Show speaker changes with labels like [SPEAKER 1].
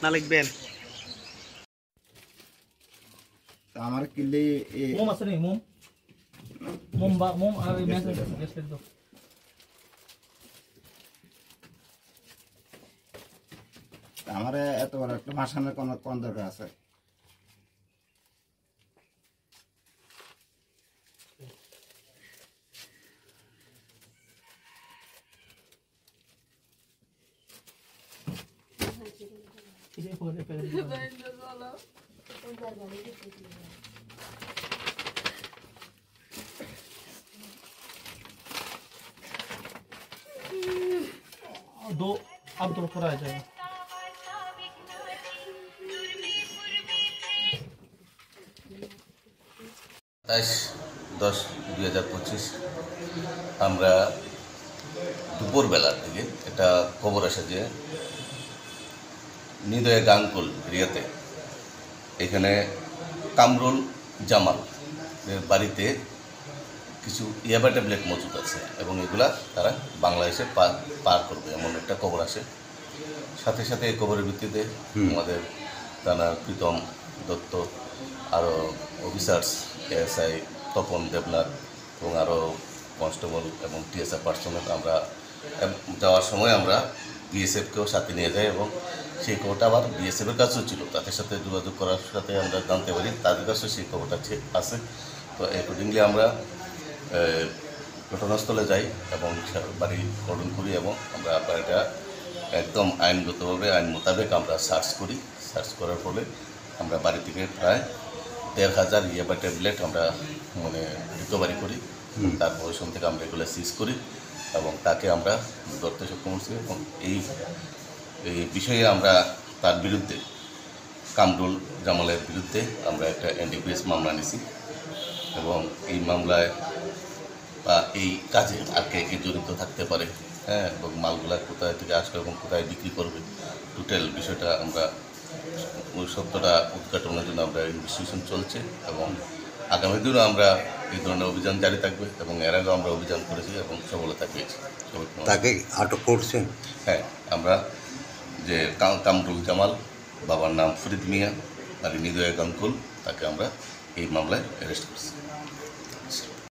[SPEAKER 1] না লিখবেন?
[SPEAKER 2] আমার কিলে
[SPEAKER 3] মোম আছে নি? মোম মোম বা মোম আর মেসেজ লিখ দাও।
[SPEAKER 2] আমার এত বড় একটা ভাষণের কোন দরকার আছে?
[SPEAKER 3] दो अब तो पूरा आ जाएगा।
[SPEAKER 4] 27/10/2025 আমরা দুপুরবেলার দিকে একটা খবর আসে যে নিদয়া গাঙ্গুল এরিয়াতে এখানে কামরুল জামাল এর বাড়িতে কিছু ইয়াবা ট্যাবলেট মজুদ আছে এবং এগুলা তারা বাংলাদেশে পার করবে এমন একটা খবর আসে। সাথে সাথে এই খবরের ভিত্তিতে আমাদের থানার প্রীতম দত্ত, আরও অফিসার্স এএসআই তপন দেবনাথ এবং আরও কনস্টেবল এবং টিএসআর পার্সোনাল আমরা যাওয়ার সময় আমরা বিএসএফকেও সাথে নিয়ে যাই এবং সেই খবরটা আবার বিএসএফের কাছেও ছিল। তাদের সাথে যোগাযোগ করার সাথে আমরা জানতে পারি তাদের কাছেও সেই খবরটা ঠিক আছে। তো অ্যাকর্ডিংলি আমরা ঘটনাস্থলে যাই এবং বাড়ি গঠন করি এবং আমরা বাড়িটা একদম আইনগতভাবে আইন মোতাবেক আমরা সার্চ করি। সার্চ করার ফলে আমরা বাড়ি থেকে প্রায় ১,৫০০ ইয়াবা ট্যাবলেট আমরা রিকভারি করি। তার পজিশন থেকে আমরা এগুলো সিজ করি এবং তাকে আমরা ধরতে সক্ষম হচ্ছি এবং এই বিষয়ে আমরা তার বিরুদ্ধে কামরুল জামালের বিরুদ্ধে আমরা একটা এনডিপিএস মামলা নিছি এবং এই মামলায় বা এই কাজে আর কে কে জড়িত থাকতে পারে, হ্যাঁ, এবং মালগুলা কোথায় থেকে আসবে এবং কোথায় বিক্রি করবে, টোটাল বিষয়টা আমরা ওই সত্যটা উদ্ঘাটনের জন্য আমরা ইনভেস্টিগেশন চলছে এবং আগামী দিনও আমরা এই ধরনের অভিযান জারি থাকবে এবং এর আগেও আমরা অভিযান করেছি এবং সফলতা পেয়েছি।
[SPEAKER 5] তাকে আটক করছেন?
[SPEAKER 4] হ্যাঁ, আমরা যে কামরুল জামাল, বাবার নাম ফরিদ মিয়া আর নিদয়া গাঙ্গুল, তাকে আমরা এই মামলায় অ্যারেস্ট করছি।